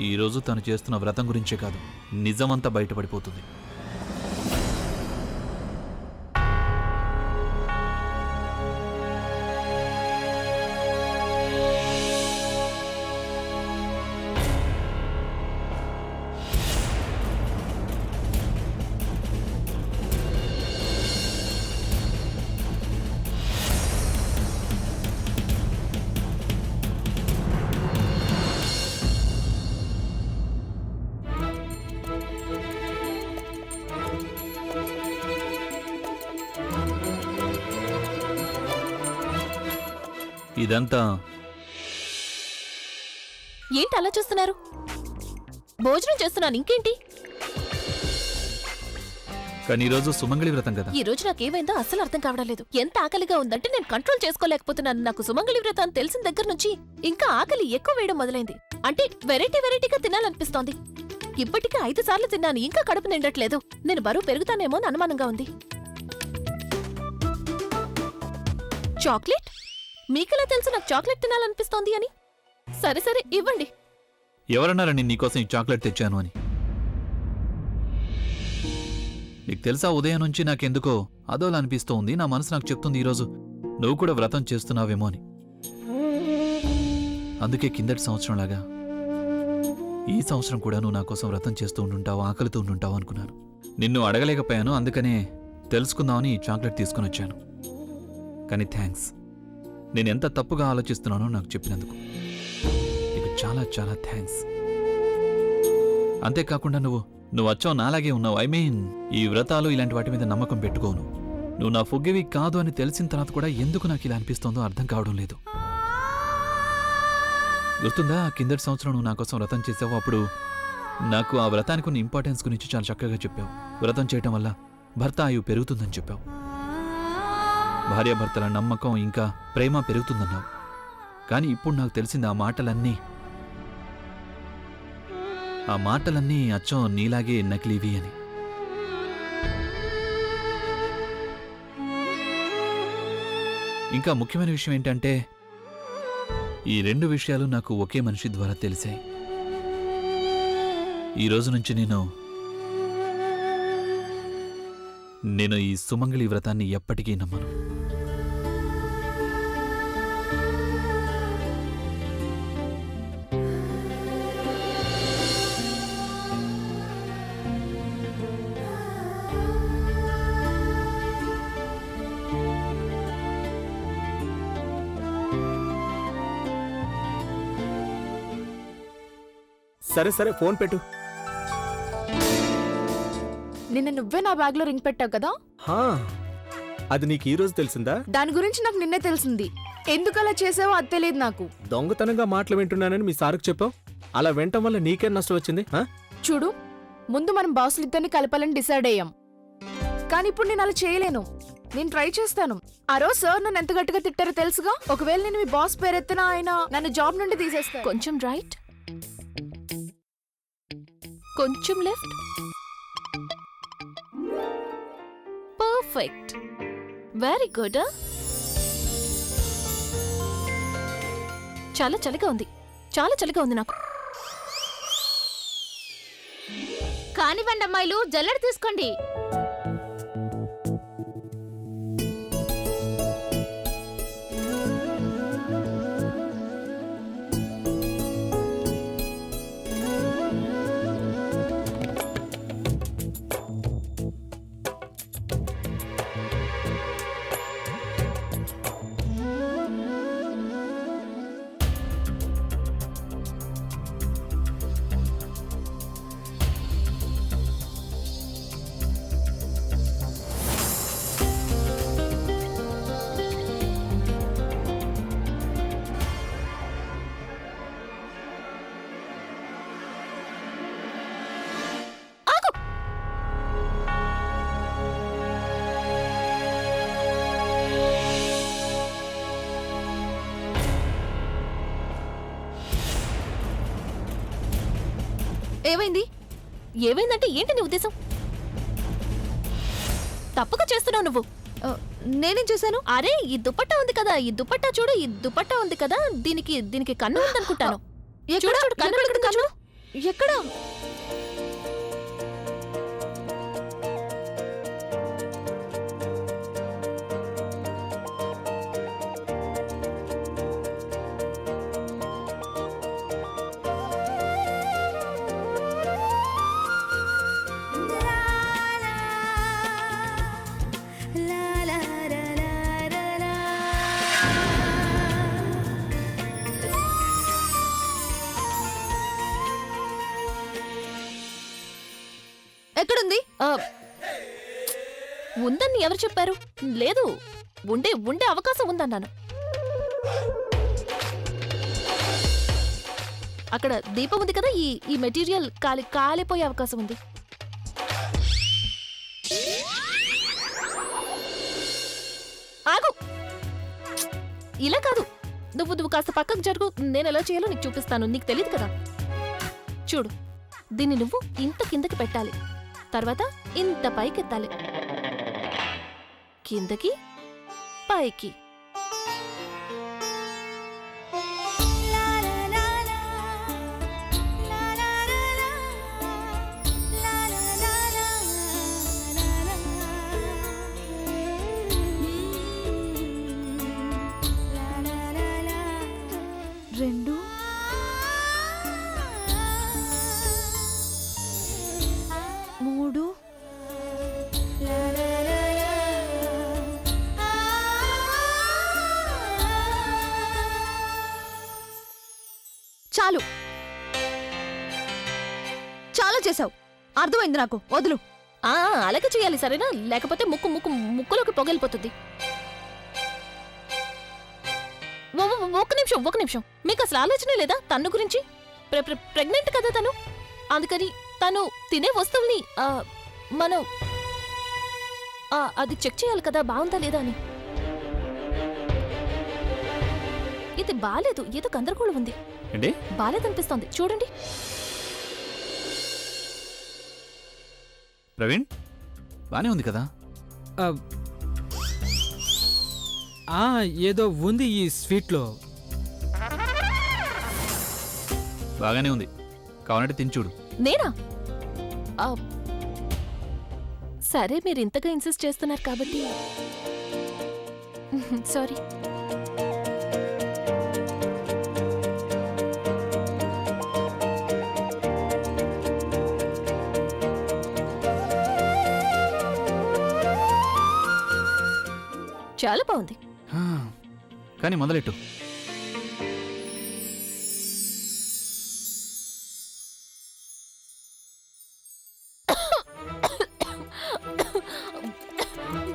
ఈరోజు తను చేస్తున్న వ్రతం గురించే కాదు, నిజమంతా బయటపడిపోతుంది. ఇదంతా ఏంటి అలా చూస్తున్నారు? భోజనం చేస్తున్నాను, ఇంకేంటి? కానీ ఈరోజు సుమంగళి వ్రతం కదా. ఈ రోజు నాకేమైందో అస్సలు అర్థం కావడం లేదు. ఎంత ఆకలిగా ఉందంటే నేను కంట్రోల్ చేసుకోలేకపోతున్నాను. నాకు సుమంగళి వ్రతం తెలిసిన దగ్గర నుంచి ఇంకా ఆకలి ఎక్కువ వేయడం మొదలైంది. అంటే వెరైటీగా తినాలనిపిస్తోంది. ఇప్పటికే 5 సార్లు తిన్నాను, ఇంకా కడుపు నిండట్లేదు. నేను బరువు పెరుగుతానేమో అని అనుమానంగా ఉంది. చాక్లెట్? మీకెలా తెలుసు నాకు చాక్లెట్ తినాలనిపిస్తోంది అని? సరే ఇవ్వండి. ఎవరన్నారని నీకోసం ఈ చాక్లెట్ తెచ్చాను అని? నీకు తెలుసా, ఉదయం నుంచి నాకెందుకో అదోలా అనిపిస్తోంది. నా మనసు నాకు చెప్తుంది ఈరోజు నువ్వు కూడా వ్రతం చేస్తున్నావేమో అని. అందుకే కిందటి సంవత్సరంలాగా ఈ సంవత్సరం కూడా నువ్వు నా కోసం వ్రతం చేస్తూ ఉండుంటావు, ఆకలితో ఉండుంటావు అనుకున్నాను. నిన్ను అడగలేకపోయాను, అందుకనే తెలుసుకుందామని ఈ చాక్లెట్ తీసుకుని వచ్చాను. కానీ థ్యాంక్స్, నేనెంత తప్పుగా ఆలోచిస్తున్నానో నాకు చెప్పినందుకు నీకు చాలా చాలా థ్యాంక్స్. అంతేకాకుండా నువ్వు వచ్చావు నాలాగే ఉన్నావు. ఈ వ్రతాలు ఇలాంటి వాటి మీద నమ్మకం పెట్టుకోను. నువ్వు నా ఫుగ్గివి కాదు అని తెలిసిన తర్వాత కూడా ఎందుకు నాకు ఇలా అనిపిస్తోందో అర్థం కావడం లేదు. గుర్తుందా, కిందటి సంవత్సరం నువ్వు నా కోసం వ్రతం చేసావు. అప్పుడు నాకు ఆ వ్రతానికి ఉన్న ఇంపార్టెన్స్ గురించి చాలా చక్కగా చెప్పావు. వ్రతం చేయటం వల్ల భర్త ఆయువు పెరుగుతుందని చెప్పావు. భార్యాభర్తల నమ్మకం ఇంకా ప్రేమ పెరుగుతుందన్నావు. కానీ ఇప్పుడు నాకు తెలిసింది ఆ మాటలన్నీ అచ్చం నీలాగే నకిలీవి అని. ఇంకా ముఖ్యమైన విషయం ఏంటంటే, ఈ 2 విషయాలు నాకు ఒకే మనిషి ద్వారా తెలిసాయి. ఈ రోజు నుంచి నేను ఈ సుమంగళి వ్రతాన్ని ఎప్పటికీ నమ్మను. సరే ఫోన్ పెట్టు. నిన్న నువ్వే నా బ్యాగ్ లో రింగ్ పెట్టావు కదా? అది నీకు ఈ రోజు తెలిసిందా? దాని గురించి నాకు నిన్నే తెలిసింది. ఎందుకు అలా చేసావో అది తెలియదు నాకు. దొంగతనంగా మాటలు వింటున్నానని మీ సార్కు చెప్పావు. అలా వినటం వల్ల నీకేం నష్టం వచ్చింది? చూడు, ముందు మనం బాసులిద్దరిని కలపాలని డిసైడ్ అయ్యాం. కానీ ఇప్పుడు నేను అలా చేయలేను. నేను ట్రై చేస్తాను. ఆ రోజు సార్ నన్ను ఎంత గట్టిగా తిట్టారో తెలుసుగా. ఒకవేళ నేను మీ బాస్ పేరెత్తినా ఆయన నన్ను జాబ్ నుండి తీసేస్తాను. కొంచెం రైట్, కొంచెం లెఫ్ట్. Perfect, very good. చాలా చలిగా ఉంది నాకు. కానివ్వండి అమ్మాయిలు, జల్లెడ తీసుకోండి. ఏమైందంటే ఏంటి నీ ఉద్దేశం? తప్పుగా చేస్తున్నావు నువ్వు. నేనేం చేశాను? అరే, ఈ దుపట్టా ఉంది కదా, ఈ దుపట్టా చూడు, ఈ దుపట్టా ఉంది కదా, దీనికి కన్ను ఉందనుకుంటాను. చూడు, కన్ను. ఎక్కడ? ఎక్కడుంది? ఉందని ఎవరు చెప్పారు? లేదు, ఉండే అవకాశం ఉందన్నాను. అక్కడ దీపం ఉంది కదా, ఈ మెటీరియల్ కాలిపోయే అవకాశం ఉంది. ఆగు, ఇలా కాదు. నువ్వు కాస్త పక్కకు జరుగు. నేను ఎలా చేయాలో నీకు చూపిస్తాను. నీకు తెలియదు కదా. చూడు, దీన్ని నువ్వు ఇంత కిందకి పెట్టాలి. తర్వాత ఇంత పైకెత్తాలి. కిందకి పైకి. రెండు, మూడు, చాలు, చాలా చేసావు. అర్థమైంది నాకు. వదులు. అలాగే చేయాలి, సరేనా? లేకపోతే ముక్కులోకి పొగలిపోతుంది. ఒక్క నిమిషం. మీకు అసలు ఆలోచనే లేదా తను గురించి? ప్రెగ్నెంట్ కదా తను. అందుకని తను తినే వస్తువుల్ని మనం అది చెక్ చేయాలి కదా, బాగుందా లేదా అని. ఇది బాలేదు, ఏదో గందరగోళం ఉంది. ఏంటి? బాలేదనిపిస్తోంది. చూడండి. ప్రవీణ్, బానే ఉంది కదా? ఏదో ఉంది ఈ స్వీట్లో. బాగానే ఉంది, కావాలంటే తిని చూడు. నేనా? సరే, మీరు ఇంతగా ఇన్సిస్ట్ చేస్తున్నారు కాబట్టి సారీ. చాలా బాగుంది. కానీ మొదలెట్టు.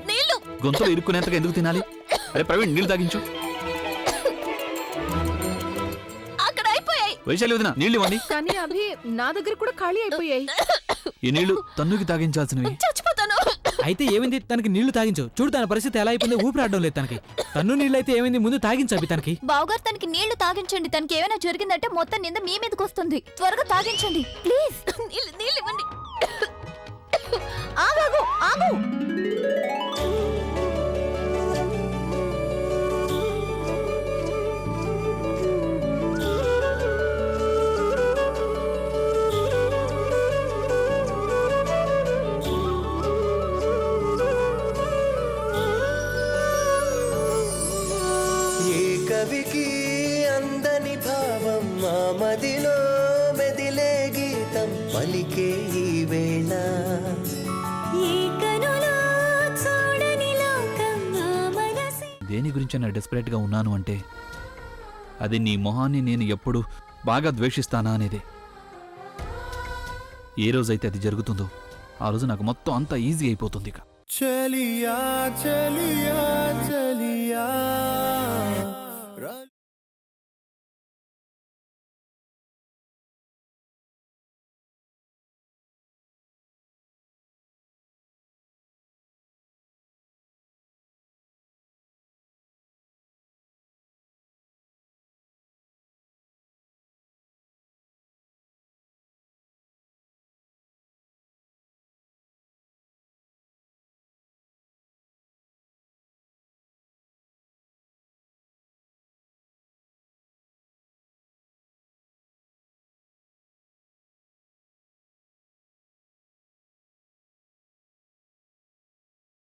నీళ్ళు గొంతులో ఇరుక్కునేంతగా ఎందుకు తినాలి? అరే ప్రవీణ్, నీళ్లు తాగించు. అక్కడ అయిపోయాయి. వైశాలి వదిన, నీళ్లు ఇవ్వండి. కానీ అభి, నా దగ్గర కూడా ఖాళీ అయిపోయాయి. ఈ నీళ్లు తన్నుకి తాగించాల్సినవి. చచ్చిపోతాను. అయితే ఏమైంది? తనకి నీళ్లు తాగించు. చూడు తన పరిస్థితి ఎలా అయిపోయిందో. ఊపిరాడడం లేదు తనకి. తన్ను నీళ్ళు అయితే ఏమైంది? ముందు తాగించు తనకి. బావగారు, తనకి నీళ్లు తాగించండి. తనకి ఏమైనా జరిగిందంటే మొత్తం నింద మీ మీదకి వస్తుంది. త్వరగా తాగించండి ప్లీజ్. నీళ్ళు ఇవ్వండి. ఆగు. కవికి అందని భావం మా మదిలో మెదిలే గీతం పలికే ఈ వేళ. దేని గురించి నా డెస్పరేట్ గా ఉన్నాను అంటే అది నీ మొహాన్ని నేను ఎప్పుడు బాగా ద్వేషిస్తానా అనేదే. ఏ రోజైతే అది జరుగుతుందో ఆ రోజు నాకు మొత్తం అంతా ఈజీ అయిపోతుంది. ఇక చలియా చలియా చలియా